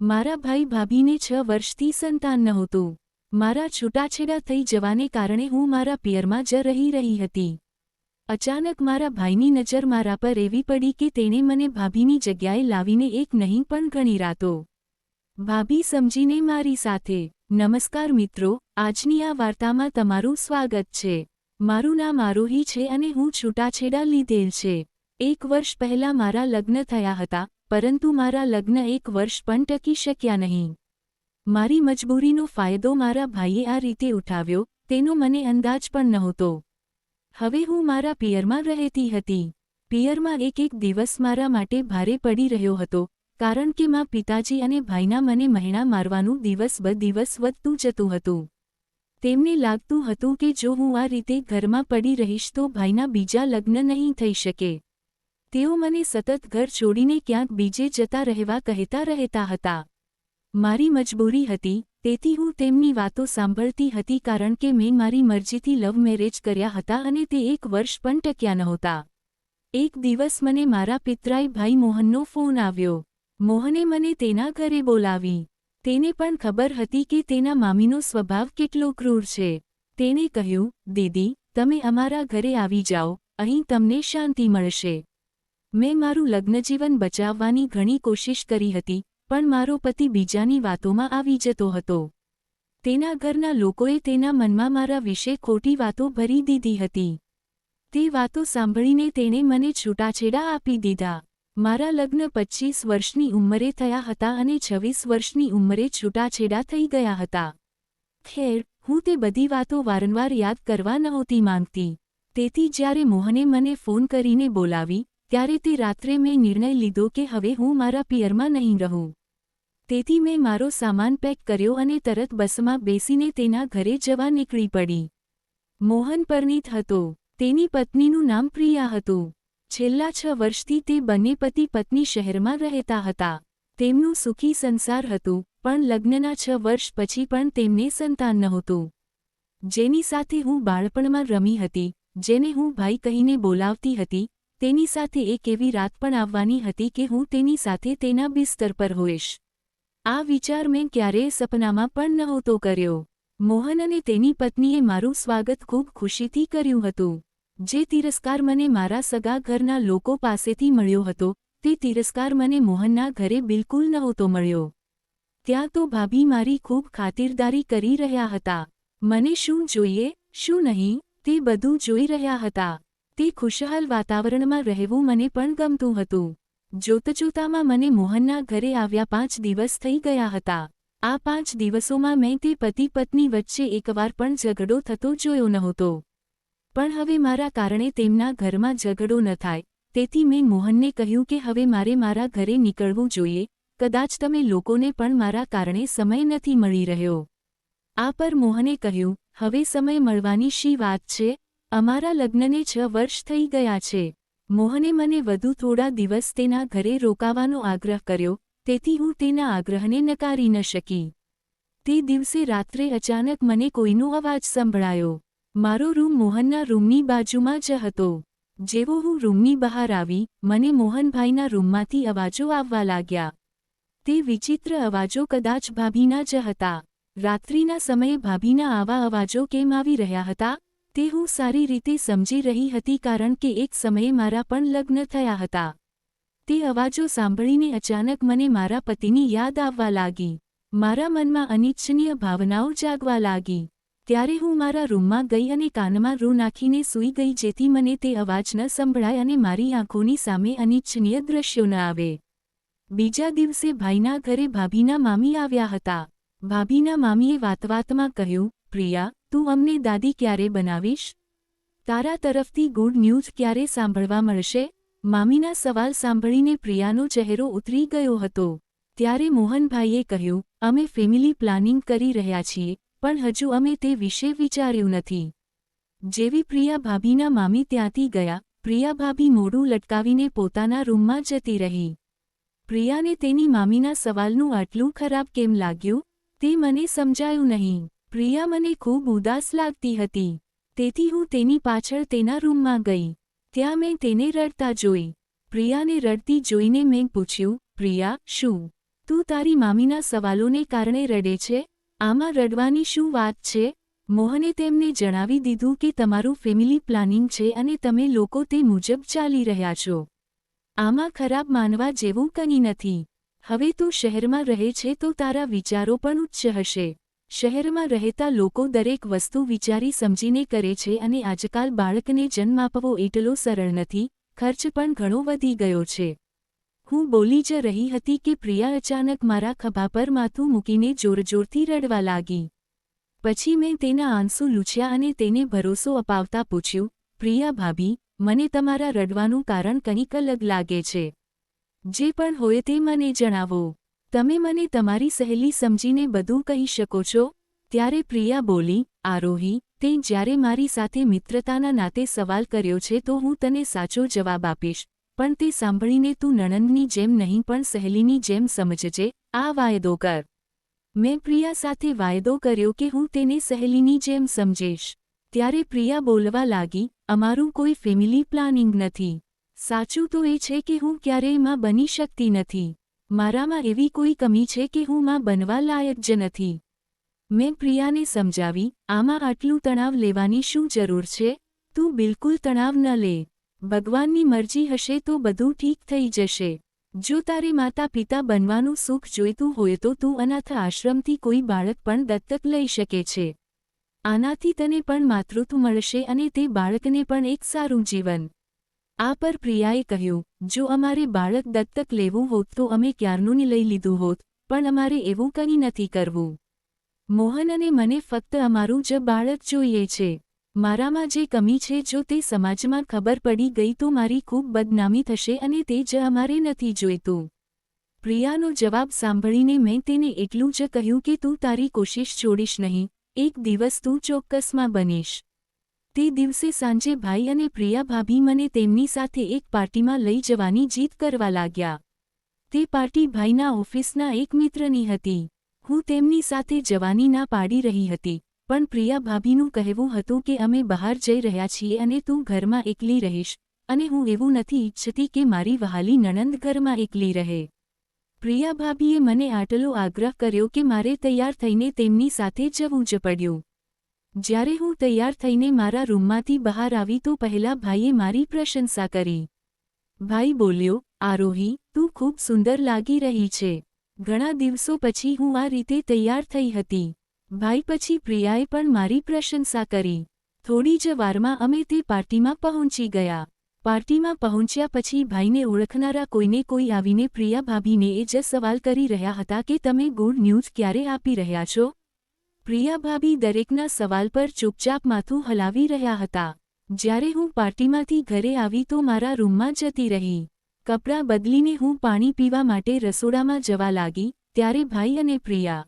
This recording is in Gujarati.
મારા ભાઈ ભાભીને 6 વર્ષથી સંતાન નહોતું. મારા છૂટાછેડા થઈ જવાને કારણે હું મારા પિયરમાં જ રહી હતી. અચાનક મારા ભાઈની નજર મારા પર એવી પડી કે તેણે મને ભાભીની જગ્યાએ લાવીને એક નહીં પણ ઘણી રાતો ભાભી સમજીને મારી સાથે. નમસ્કાર મિત્રો, આજની આ વાર્તામાં તમારું સ્વાગત છે. મારું નામ આરોહી છે અને હું છૂટાછેડા લીધેલ છે. 1 વર્ષ પહેલાં મારા લગ્ન થયા હતા, પરંતુ મારા લગ્ન 1 વર્ષ પણ ટકી શક્યા નહીં. મારી મજબૂરીનો ફાયદો મારા ભાઈએ આ રીતે ઉઠાવ્યો, તેનો મને અંદાજ પણ નહોતો. હવે હું મારા પિયરમાં રહેતી હતી. પિયરમાં એક દિવસ મારા માટે ભારે પડી રહ્યો હતો, કારણ કે મારા પિતાજી અને ભાઈના મને મહેણા મારવાનું દિવસ બ દિવસ વધતું જતું હતું. તેમને લાગતું હતું કે જો હું આ રીતે ઘરમાં પડી રહીશ તો ભાઈના બીજા લગ્ન નહીં થઈ શકે. તેઓ મને સતત ઘર છોડીને ક્યાંક બીજે જતા રહેવા કહેતા રહેતા હતા. મારી મજબૂરી હતી, તેથી હું તેમની વાતો સાંભળતી હતી કારણ કે મેં મારી મરજીથી લવ મેરેજ કર્યા હતા અને તે 1 વર્ષ પણ ટક્યા નહોતા. એક દિવસ મને મારા પિતરાઈ ભાઈ મોહનનો ફોન આવ્યો. મોહને મને તેના ઘરે બોલાવી. તેને પણ ખબર હતી કે તેના મામીનો સ્વભાવ કેટલો ક્રૂર છે. તેણે કહ્યું, દીદી, તમે અમારા ઘરે આવી જાઓ, અહીં તમને શાંતિ મળશે. મેં મારું લગ્નજીવન બચાવવાની ઘણી કોશિશ કરી હતી, પણ મારો પતિ બીજાની વાતોમાં આવી જતો હતો. તેના ઘરના લોકોએ તેના મનમાં મારા વિશે ખોટી વાતો ભરી દીધી હતી. તે વાતો સાંભળીને તેણે મને છૂટાછેડા આપી દીધા. મારા લગ્ન 25 વર્ષની ઉંમરે થયા હતા અને 26 વર્ષની ઉંમરે છૂટાછેડા થઈ ગયા હતા. ખેર, હું તે બધી વાતો વારંવાર યાદ કરવા નહોતી માંગતી. તેથી જ્યારે મોહને મને ફોન કરીને બોલાવી, ત્યારે તે રાત્રે મેં નિર્ણય લીધો કે હવે હું મારા પિયરમાં નહીં રહું. તેથી મેં મારો સામાન પેક કર્યો અને તરત બસમાં બેસીને તેના ઘરે જવા નીકળી પડી. મોહન પરિણીત હતો. તેની પત્નીનું નામ પ્રિયા હતું. છેલ્લા 6 વર્ષથી તે બંને પતિ પત્ની શહેરમાં રહેતા હતા. તેમનું સુખી સંસાર હતું, પણ લગ્નના 6 વર્ષ પછી પણ તેમને સંતાન નહોતું. જેની સાથે હું બાળપણમાં રમી હતી, જેને હું ભાઈ કહીને બોલાવતી હતી, તેની સાથે એક એવી રાત પણ આવવાની હતી કે હું તેની સાથે તેના બિસ્તર પર હોઈશ. આ વિચાર મેં ક્યારેય સપનામાં પણ નહોતો કર્યો. મોહન અને તેની પત્નીએ મારું સ્વાગત ખૂબ ખુશીથી કર્યું હતું. જે તિરસ્કાર મને મારા સગા ઘરના લોકો પાસેથી મળ્યો હતો, તે તિરસ્કાર મને મોહનના ઘરે બિલકુલ નહોતો મળ્યો. ત્યાં તો ભાભી મારી ખૂબ ખાતિરદારી કરી રહ્યા હતા. મને શું જોઈએ, શું નહીં, તે બધું જોઈ રહ્યા હતા. તે ખુશહાલ વાતાવરણમાં રહેવું મને પણ ગમતું હતું. જોતજોતામાં મને મોહનના ઘરે આવ્યા 5 દિવસ થઈ ગયા હતા. આ 5 દિવસોમાં મેં તે પતિ પત્ની વચ્ચે એકવાર પણ ઝઘડો થતો જોયો નહોતો. પણ હવે મારા કારણે તેમના ઘરમાં ઝઘડો ન થાય, તેથી મેં મોહનને કહ્યું કે હવે મારે મારા ઘરે નીકળવું જોઈએ, કદાચ તમે લોકોને પણ મારા કારણે સમય નથી મળી રહ્યો. આ પર મોહને કહ્યું, હવે સમય મળવાની શી વાત છે, અમારા લગ્નને 6 વર્ષ થઈ ગયા છે. મોહને મને વધુ થોડા દિવસ તેના ઘરે રોકાવાનો આગ્રહ કર્યો, તેથી હું તેના આગ્રહને નકારી ન શકી. તે દિવસે રાત્રે અચાનક મને કોઈનો અવાજ સંભળાયો. મારો રૂમ મોહનના રૂમની બાજુમાં જ હતો. જેવો હું રૂમની બહાર આવી, મને મોહનભાઈના રૂમમાંથી અવાજો આવવા લાગ્યા. તે વિચિત્ર અવાજો કદાચ ભાભીના જ હતા. રાત્રિના સમયે ભાભીના આવા અવાજો કેમ આવી રહ્યા હતા, તે હું સારી રીતે સમજી રહી હતી કારણ કે એક સમયે મારા પણ લગ્ન થયા હતા. તે અવાજો સાંભળીને અચાનક મને મારા પતિની યાદ આવવા લાગી. મારા મનમાં અનિચ્છનીય ભાવનાઓ જાગવા લાગી. ત્યારે હું મારા રૂમમાં ગઈ અને કાનમાં રૂ નાખીને સૂઈ ગઈ જેથી મને તે અવાજ ન સંભળાય અને મારી આંખોની સામે અનિચ્છનીય દૃશ્યો ન આવે. બીજા દિવસે ભાઈના ઘરે ભાભીના મામી આવ્યા હતા. ભાભીના મામીએ વાતવાતમાં કહ્યું, પ્રિયા, તું અમને દાદી ક્યારે બનાવીશ? તારા તરફથી ગુડ ન્યૂઝ ક્યારે સાંભળવા મળશે? મામીના સવાલ સાંભળીને પ્રિયાનો ચહેરો ઉતરી ગયો હતો. ત્યારે મોહનભાઈએ કહ્યું, અમે ફેમિલી પ્લાનિંગ કરી રહ્યા છીએ, પણ હજુ અમે તે વિશે વિચાર્યું નથી. જેવી પ્રિયા ભાભીના મામી ત્યાંથી ગયા, પ્રિયા ભાભી મોઢું લટકાવીને પોતાના રૂમમાં જતી રહી. પ્રિયાને તેની મામીના સવાલનું આટલું ખરાબ કેમ લાગ્યું, તે મને સમજાયું નહીં. પ્રિયા મને ખૂબ ઉદાસ લાગતી હતી. તેથી હું તેની પાછળ તેના રૂમમાં ગઈ. ત્યાં મેં તેને રડતા જોઈ. પ્રિયાને રડતી જોઈને મેં પૂછ્યું, પ્રિયા, શું તું તારી મામીના સવાલોને કારણે રડે છે? આમાં રડવાની શું વાત છે? મોહને તેમને જણાવી દીધું કે તમારું ફેમિલી પ્લાનિંગ છે અને તમે લોકો તે મુજબ ચાલી રહ્યા છો. આમાં ખરાબ માનવા જેવું કંઈ નથી. હવે તું શહેરમાં રહે છે તો તારા વિચારો પણ ઉચ્ચ હશે. શહેરમાં રહેતા લોકો દરેક વસ્તુ વિચારી સમજીને કરે છે અને આજકાલ બાળકને જન્મ આપવો એટલો સરળ નથી, ખર્ચ પણ ઘણો વધી ગયો છે. હું બોલી જ રહી હતી કે પ્રિયા અચાનક મારા ખભા પર માથું મૂકીને જોરજોરથી રડવા લાગી. પછી મેં તેના આંસુ લૂછ્યા અને તેને ભરોસો અપાવતા પૂછ્યું, પ્રિયા ભાભી, મને તમારા રડવાનું કારણ કંઈક અલગ લાગે છે. જે પણ હોય તે મને જણાવો. તમે મને તમારી સહેલી સમજીને બધું કહી શકો છો? ત્યારે પ્રિયા બોલી, આરોહી, તે જ્યારે મારી સાથે મિત્રતાના નાતે સવાલ કર્યો છે તો હું તને સાચો જવાબ આપીશ, પણ તે સાંભળીને તું નણંદની જેમ નહીં પણ સહેલીની જેમ સમજજે, આ વાયદો કર. મેં પ્રિયા સાથે વાયદો કર્યો કે હું તેને સહેલીની જેમ સમજીશ. ત્યારે પ્રિયા બોલવા લાગી, અમારું કોઈ ફેમિલી પ્લાનિંગ નથી. સાચું તો એ છે કે હું ક્યારેય માં બની શકતી નથી. મારામાં એવી કોઈ કમી છે કે હું માં બનવા લાયક જ નથી. મેં પ્રિયાને સમજાવી, આમાં આટલું તણાવ લેવાની શું જરૂર છે? તું બિલકુલ તણાવ ન લે. ભગવાનની મરજી હશે તો બધું ઠીક થઈ જશે. જો તારે માતા પિતા બનવાનું સુખ જોઈતું હોય તો તું અનાથ આશ્રમથી કોઈ બાળક પણ દત્તક લઈ શકે છે. આનાથી તને પણ માતૃત્વ મળશે અને તે બાળકને પણ એક સારું જીવન. આ પર પ્રિયાએ કહ્યું, જો અમારે બાળક દત્તક લેવું હોત તો અમે ક્યારનું લઈ લીધું હોત, પણ અમારે એવું કંઈ નથી કરવું. મોહન અને મને ફક્ત અમારું જ બાળક જોઈએ છે. મારામાં જે કમી છે જો તે સમાજમાં ખબર પડી ગઈ તો મારી ખૂબ બદનામી થશે અને તે જ અમારે નથી જોઈતું. પ્રિયાનો જવાબ સાંભળીને મેં તેને એટલું જ કહ્યું કે તું તારી કોશિશ છોડીશ નહીં, એક દિવસ તું ચોક્કસમાં બનીશ. તે દિવસે સાંજે ભાઈ અને પ્રિયા ભાભી મને તેમની સાથે એક પાર્ટીમાં લઈ જવાની જીદ કરવા લાગ્યા. તે પાર્ટી ભાઈના ઓફિસના એક મિત્રની હતી. હું તેમની સાથે જવાની ના પાડી રહી હતી, પણ પ્રિયા ભાભીનું કહેવું હતું કે અમે બહાર જઈ રહ્યા છીએ અને તું ઘરમાં એકલી રહીશ, અને હું એવું નથી ઈચ્છતી કે મારી વહાલી નણંદ ઘરમાં એકલી રહે. પ્રિયા ભાભીએ મને આટલો આગ્રહ કર્યો કે મારે તૈયાર થઈને તેમની સાથે જવું જ પડ્યું. જ્યારે હું તૈયાર થઈને મારા રૂમમાંથી બહાર આવી તો પહેલા ભાઈએ મારી પ્રશંસા કરી. ભાઈ બોલ્યો, આરોહી, તું ખૂબ સુંદર લાગી રહી છે. ઘણા દિવસો પછી હું આ રીતે તૈયાર થઈ હતી. ભાઈ પછી પ્રિયાએ પણ મારી પ્રશંસા કરી. થોડી જ વારમાં અમે તે પાર્ટીમાં પહોંચી ગયા. પાર્ટીમાં પહોંચ્યા પછી ભાઈને ઓળખનારા કોઈને કોઈ આવીને પ્રિયા ભાભીને એ જ સવાલ કરી રહ્યા હતા કે તમે ગુડ ન્યૂઝ ક્યારે આપી રહ્યા છો? પ્રિયા ભાભી દરેકના સવાલ પર ચૂપચાપ માથું હલાવી રહ્યા હતા. જ્યારે હું પાર્ટીમાંથી ઘરે આવી તો મારા રૂમમાં જતી રહી. કપડાં બદલીને હું પાણી પીવા માટે રસોડામાં જવા લાગી, ત્યારે ભાઈ અને પ્રિયા